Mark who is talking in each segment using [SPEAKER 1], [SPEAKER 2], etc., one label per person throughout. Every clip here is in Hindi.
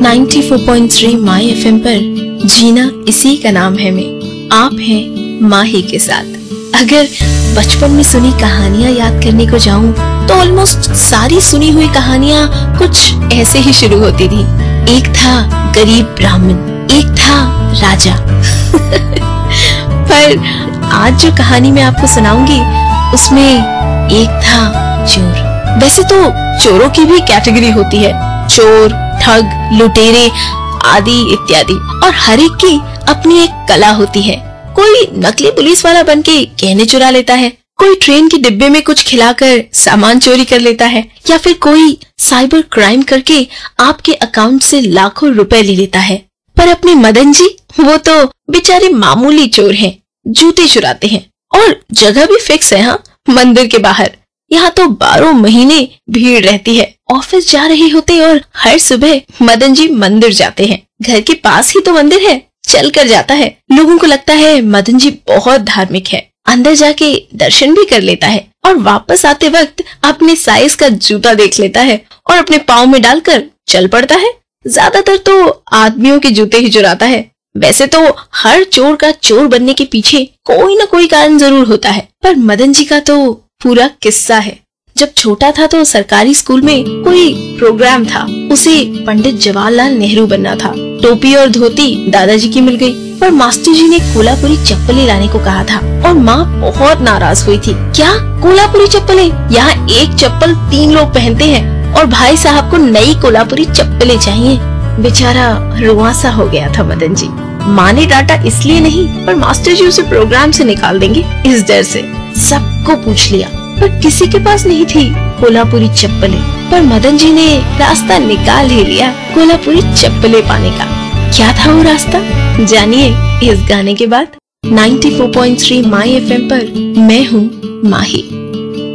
[SPEAKER 1] 94.3 माई एफएम पर जीना इसी का नाम है में आप हैं माही के साथ। अगर बचपन में सुनी कहानियाँ याद करने को जाऊं तो ऑलमोस्ट सारी सुनी हुई कहानियाँ कुछ ऐसे ही शुरू होती थी। एक था गरीब ब्राह्मण, एक था राजा पर आज जो कहानी मैं आपको सुनाऊंगी उसमें एक था चोर। वैसे तो चोरों की भी कैटेगरी होती है, चोर, ठग, लुटेरे आदि इत्यादि, और हर एक की अपनी एक कला होती है। कोई नकली पुलिस वाला बनके गहने चुरा लेता है, कोई ट्रेन के डिब्बे में कुछ खिलाकर सामान चोरी कर लेता है, या फिर कोई साइबर क्राइम करके आपके अकाउंट से लाखों रुपए ले लेता है। पर अपने मदन जी वो तो बेचारे मामूली चोर हैं, जूते चुराते हैं और जगह भी फिक्स है, हाँ, मंदिर के बाहर। यहाँ तो 12 महीने भीड़ रहती है। ऑफिस जा रहे होते और हर सुबह मदन जी मंदिर जाते हैं। घर के पास ही तो मंदिर है, चल कर जाता है। लोगों को लगता है मदन जी बहुत धार्मिक है। अंदर जाके दर्शन भी कर लेता है और वापस आते वक्त अपने साइज का जूता देख लेता है और अपने पाँव में डालकर चल पड़ता है। ज्यादातर तो आदमियों के जूते ही चुराता है। वैसे तो हर चोर का चोर बनने के पीछे कोई न कोई कारण जरूर होता है, पर मदन जी का तो पूरा किस्सा है। जब छोटा था तो सरकारी स्कूल में कोई प्रोग्राम था, उसे पंडित जवाहरलाल नेहरू बनना था। टोपी और धोती दादाजी की मिल गई, पर मास्टर जी ने कोल्हापुरी चप्पलें लाने को कहा था और माँ बहुत नाराज हुई थी। क्या कोल्हापुरी चप्पलें? यहाँ एक चप्पल 3 लोग पहनते हैं और भाई साहब को नई कोल्हापुरी चप्पलें चाहिए। बेचारा रुआंसा हो गया था मदन जी। माँ ने डांटा इसलिए नहीं, पर मास्टर जी उसे प्रोग्राम से निकाल देंगे इस डर से। सबको पूछ लिया पर किसी के पास नहीं थी कोल्हापुरी चप्पलें, पर मदन जी ने रास्ता निकाल ही लिया कोल्हापुरी चप्पलें पाने का। क्या था वो रास्ता, जानिए इस गाने के बाद। 94.3 माई एफएम पर मैं हूँ माही।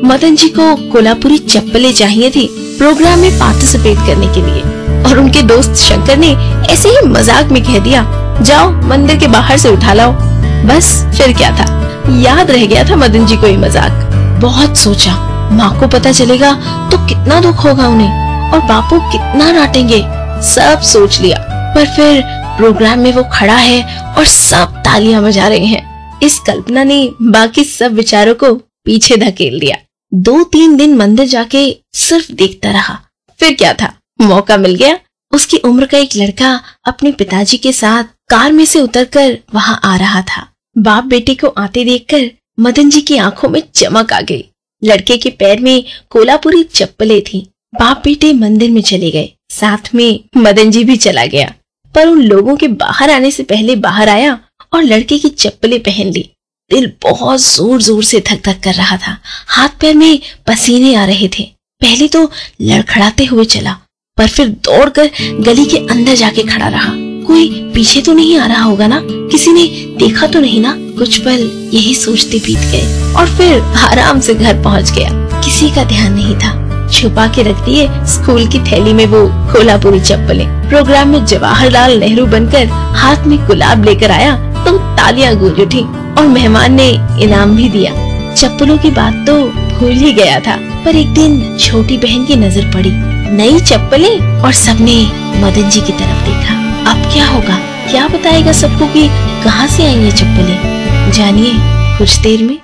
[SPEAKER 1] मदन जी को कोल्हापुरी चप्पलें चाहिए थी प्रोग्राम में पार्टिसिपेट करने के लिए, और उनके दोस्त शंकर ने ऐसे ही मजाक में कह दिया, जाओ मंदिर के बाहर से उठा लाओ। बस फिर क्या था, याद रह गया था मदन जी को ये मजाक। बहुत सोचा, माँ को पता चलेगा तो कितना दुख होगा उन्हें, और बापू कितना डांटेंगे, सब सोच लिया। पर फिर प्रोग्राम में वो खड़ा है और सब तालियां बजा रहे हैं। इस कल्पना ने बाकी सब विचारों को पीछे धकेल दिया। 2-3 दिन मंदिर जाके सिर्फ देखता रहा। फिर क्या था, मौका मिल गया। उसकी उम्र का एक लड़का अपने पिताजी के साथ कार में से उतरकर वहां आ रहा था। बाप बेटे को आते देखकर मदन जी की आंखों में चमक आ गई। लड़के के पैर में कोल्हापुरी चप्पलें थी। बाप बेटे मंदिर में चले गए, साथ में मदन जी भी चला गया। पर उन लोगों के बाहर आने से पहले बाहर आया और लड़के की चप्पलें पहन ली। दिल बहुत जोर जोर से धक धक कर रहा था, हाथ पैर में पसीने आ रहे थे। पहले तो लड़खड़ाते हुए चला, पर फिर दौड़कर गली के अंदर जाके खड़ा रहा। कोई पीछे तो नहीं आ रहा होगा ना, किसी ने देखा तो नहीं ना। कुछ पल यही सोचते बीत गए और फिर आराम से घर पहुंच गया। किसी का ध्यान नहीं था, छुपा के रख दिए स्कूल की थैली में वो कोल्हापुरी चप्पलें। प्रोग्राम में जवाहरलाल नेहरू बनकर हाथ में गुलाब लेकर आया तो तालियां गूंज उठी और मेहमान ने इनाम भी दिया। चप्पलों की बात तो भूल ही गया था, पर एक दिन छोटी बहन की नजर पड़ी, नई चप्पलें, और सबने मदन जी की तरफ देखा। अब क्या होगा, क्या बताएगा सबको कि कहाँ से आई ये चप्पलें, जानिए कुछ देर में।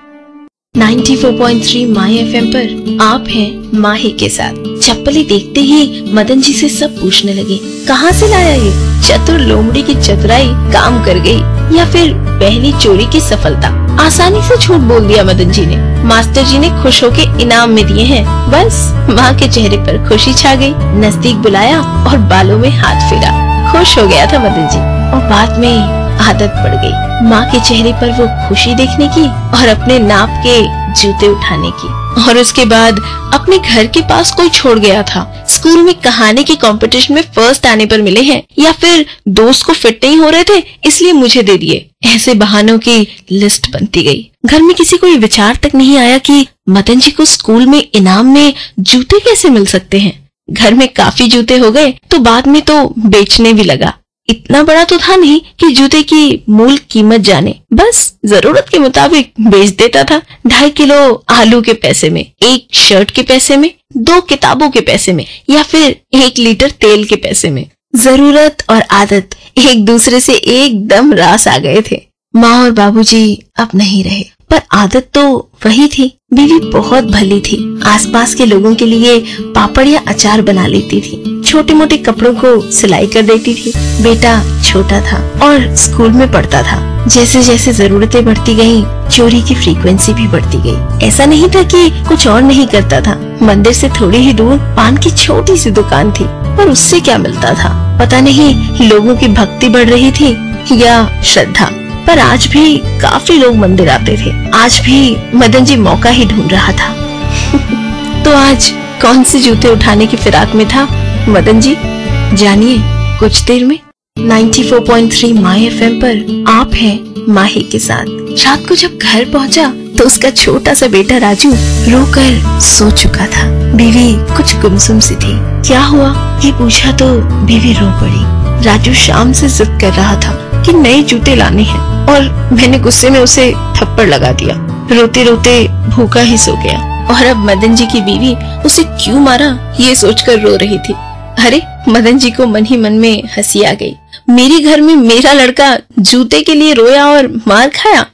[SPEAKER 1] 94.3 माई एफएम पर आप हैं माही के साथ। चप्पलें देखते ही मदन जी से सब पूछने लगे, कहाँ से लाया ये? चतुर लोमड़ी की चतुराई काम कर गई या फिर पहली चोरी की सफलता? आसानी से झूठ बोल दिया मदन जी ने। मास्टर जी ने खुश होके इनाम में दिए हैं। बस माँ के चेहरे पर खुशी छा गई। नजदीक बुलाया और बालों में हाथ फेरा। खुश हो गया था मदन जी और बाद में आदत पड़ गई माँ के चेहरे पर वो खुशी देखने की और अपने नाप के जूते उठाने की। और उसके बाद अपने घर के पास कोई छोड़ गया था। स्कूल में कहानी के कंपटीशन में फर्स्ट आने पर मिले हैं, या फिर दोस्त को फिट नहीं हो रहे थे इसलिए मुझे दे दिए। ऐसे बहानों की लिस्ट बनती गई। घर में किसी को ये विचार तक नहीं आया कि मदन जी को स्कूल में इनाम में जूते कैसे मिल सकते हैं। घर में काफी जूते हो गए तो बाद में तो बेचने भी लगा। इतना बड़ा तो था नहीं कि जूते की मूल कीमत जाने, बस जरूरत के मुताबिक बेच देता था। 2.5 किलो आलू के पैसे में, 1 शर्ट के पैसे में, 2 किताबों के पैसे में, या फिर 1 लीटर तेल के पैसे में। जरूरत और आदत एक दूसरे से एकदम रास आ गए थे। माँ और बाबूजी अब नहीं रहे, पर आदत तो वही थी। बीवी बहुत भली थी, आसपास के लोगों के लिए पापड़ या अचार बना लेती थी, छोटे मोटे कपड़ों को सिलाई कर देती थी। बेटा छोटा था और स्कूल में पढ़ता था। जैसे जैसे जरूरतें बढ़ती गईं, चोरी की फ्रीक्वेंसी भी बढ़ती गई। ऐसा नहीं था कि कुछ और नहीं करता था। मंदिर से थोड़ी ही दूर पान की छोटी सी दुकान थी, पर उससे क्या मिलता था पता नहीं। लोगों की भक्ति बढ़ रही थी या श्रद्धा, पर आज भी काफी लोग मंदिर आते थे। आज भी मदन जी मौका ही ढूंढ रहा था। तो आज कौन से जूते उठाने की फिराक में था मदन जी, जानिए कुछ देर में। 94.3 माय एफएम पर आप हैं माही के साथ। रात को जब घर पहुंचा तो उसका छोटा सा बेटा राजू रोकर सो चुका था। बीवी कुछ गुमसुम सी थी। क्या हुआ ये पूछा तो बीवी रो पड़ी। राजू शाम से जिद कर रहा था कि नए जूते लाने हैं और मैंने गुस्से में उसे थप्पड़ लगा दिया। रोते रोते भूखा ही सो गया। और अब मदन जी की बीवी उसे क्यों मारा ये सोचकर रो रही थी। अरे मदन जी को मन ही मन में हंसी आ गई। मेरे घर में मेरा लड़का जूते के लिए रोया और मार खाया।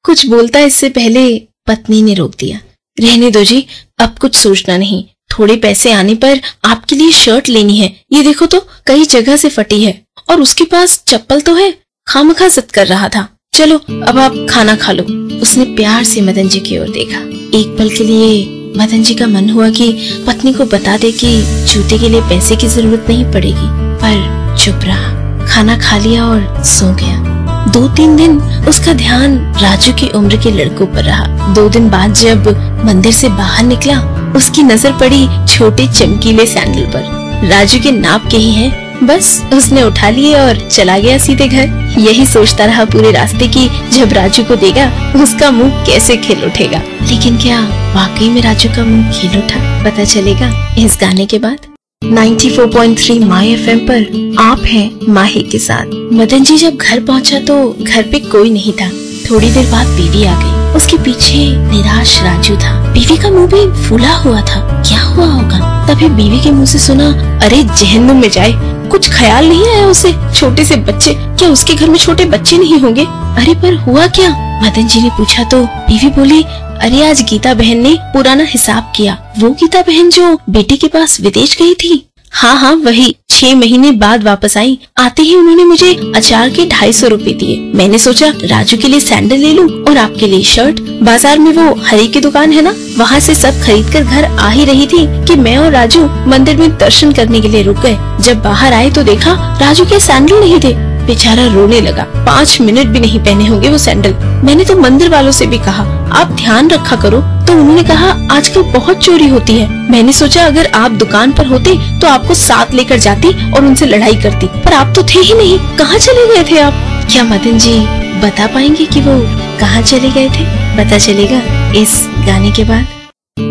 [SPEAKER 1] कुछ बोलता इससे पहले पत्नी ने रोक दिया। रहने दो जी, अब कुछ सोचना नहीं। थोड़े पैसे आने पर आपके लिए शर्ट लेनी है। ये देखो तो कई जगह से फटी है और उसके पास चप्पल तो है। खामखा जिद कर रहा था। चलो अब आप खाना खा लो। उसने प्यार से मदन जी की ओर देखा। एक पल के लिए मदन जी का मन हुआ कि पत्नी को बता दे कि जूते के लिए पैसे की जरूरत नहीं पड़ेगी, पर चुप रहा। खाना खा लिया और सो गया। 2-3 दिन उसका ध्यान राजू की उम्र के लड़कों पर रहा। 2 दिन बाद जब मंदिर से बाहर निकला, उसकी नजर पड़ी छोटे चमकीले सैंडल पर। राजू के नाप के ही हैं। बस उसने उठा लिए और चला गया सीधे घर। यही सोचता रहा पूरे रास्ते की जब राजू को देगा उसका मुंह कैसे खिल उठेगा। लेकिन क्या वाकई में राजू का मुंह खिल उठा, पता चलेगा इस गाने के बाद। 94.3 माय एफएम पर आप हैं माही के साथ। मदन जी जब घर पहुंचा तो घर पे कोई नहीं था। थोड़ी देर बाद बीवी आ गई। उसके पीछे निराश राजू था। बीवी का मुंह भी फूला हुआ था। क्या हुआ होगा? तभी बीवी के मुंह से सुना, अरे जहन्नुम में जाए। कुछ ख्याल नहीं आया उसे। छोटे से बच्चे, क्या उसके घर में छोटे बच्चे नहीं होंगे? अरे पर हुआ क्या? मदन जी ने पूछा तो बीवी बोली, अरे आज गीता बहन ने पुराना हिसाब किया। वो गीता बहन जो बेटी के पास विदेश गई थी? हाँ वही। 6 महीने बाद वापस आई। आते ही उन्होंने मुझे अचार के 250 रुपए दिए। मैंने सोचा राजू के लिए सैंडल ले लूं और आपके लिए शर्ट। बाजार में वो हरी की दुकान है ना, वहाँ से सब खरीद कर घर आ ही रही थी कि मैं और राजू मंदिर में दर्शन करने के लिए रुक गए। जब बाहर आए तो देखा राजू के सैंडल नहीं थे। बेचारा रोने लगा। 5 मिनट भी नहीं पहने होंगे वो सैंडल। मैंने तो मंदिर वालों से भी कहा आप ध्यान रखा करो, तो उन्होंने कहा आजकल बहुत चोरी होती है। मैंने सोचा अगर आप दुकान पर होते तो आपको साथ लेकर जाती और उनसे लड़ाई करती, पर आप तो थे ही नहीं। कहाँ चले गए थे आप? क्या मदन जी बता पाएंगे कि वो कहाँ चले गए थे? पता चलेगा इस गाने के बाद।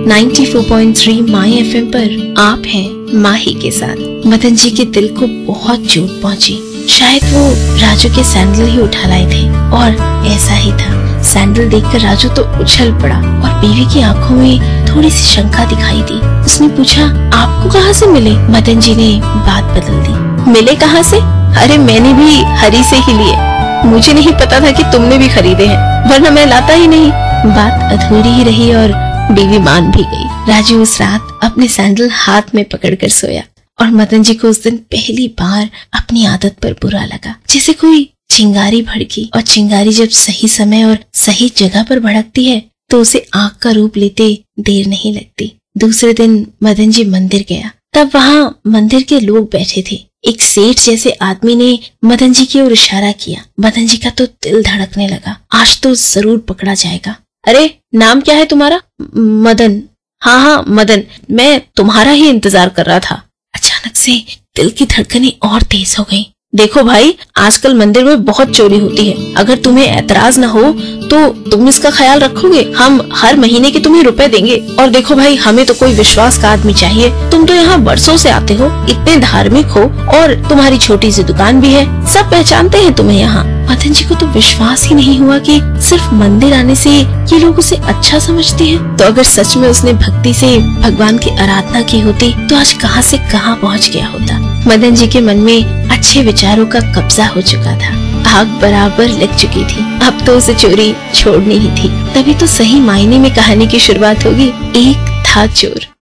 [SPEAKER 1] 94.3 माय एफएम पर आप हैं माही के साथ। मदन जी के दिल को बहुत चोट पहुंची। शायद वो राजू के सैंडल ही उठा लाए थे और ऐसा ही था। सैंडल देखकर राजू तो उछल पड़ा और बीवी की आंखों में थोड़ी सी शंका दिखाई दी। उसने पूछा आपको कहाँ से मिले? मदन जी ने बात बदल दी। मिले कहाँ से? अरे मैंने भी हरी से ही लिए। मुझे नहीं पता था कि तुमने भी खरीदे हैं, वरना मैं लाता ही नहीं। बात अधूरी ही रही और बीवी मान भी गई। राजू उस रात अपने सैंडल हाथ में पकड़कर सोया और मदन जी को उस दिन पहली बार अपनी आदत पर बुरा लगा। जैसे कोई चिंगारी भड़की, और चिंगारी जब सही समय और सही जगह पर भड़कती है तो उसे आग का रूप लेते देर नहीं लगती। दूसरे दिन मदन जी मंदिर गया। तब वहाँ मंदिर के लोग बैठे थे। एक सेठ जैसे आदमी ने मदन जी की ओर इशारा किया। मदन जी का तो दिल धड़कने लगा। आज तो जरूर पकड़ा जाएगा। अरे नाम क्या है तुम्हारा? मदन। हाँ मदन, मैं तुम्हारा ही इंतजार कर रहा था। अचानक से दिल की धड़कनें और तेज हो गईं। देखो भाई, आजकल मंदिर में बहुत चोरी होती है। अगर तुम्हें ऐतराज न हो तो तुम इसका ख्याल रखोगे? हम हर महीने के तुम्हें रुपए देंगे। और देखो भाई, हमें तो कोई विश्वास का आदमी चाहिए। तुम तो यहाँ बरसों से आते हो, इतने धार्मिक हो, और तुम्हारी छोटी सी दुकान भी है, सब पहचानते हैं तुम्हें यहाँ। मदन जी को तो विश्वास ही नहीं हुआ कि सिर्फ मंदिर आने से ये लोग उसे अच्छा समझते हैं। तो अगर सच में उसने भक्ति से भगवान की आराधना की होती तो आज कहाँ से कहाँ पहुँच गया होता। मदन जी के मन में अच्छे विचारों का कब्जा हो चुका था। आग बराबर लग चुकी थी। अब तो उसे चोरी छोड़नी ही थी। तभी तो सही मायने में कहानी की शुरुआत होगी। एक था चोर।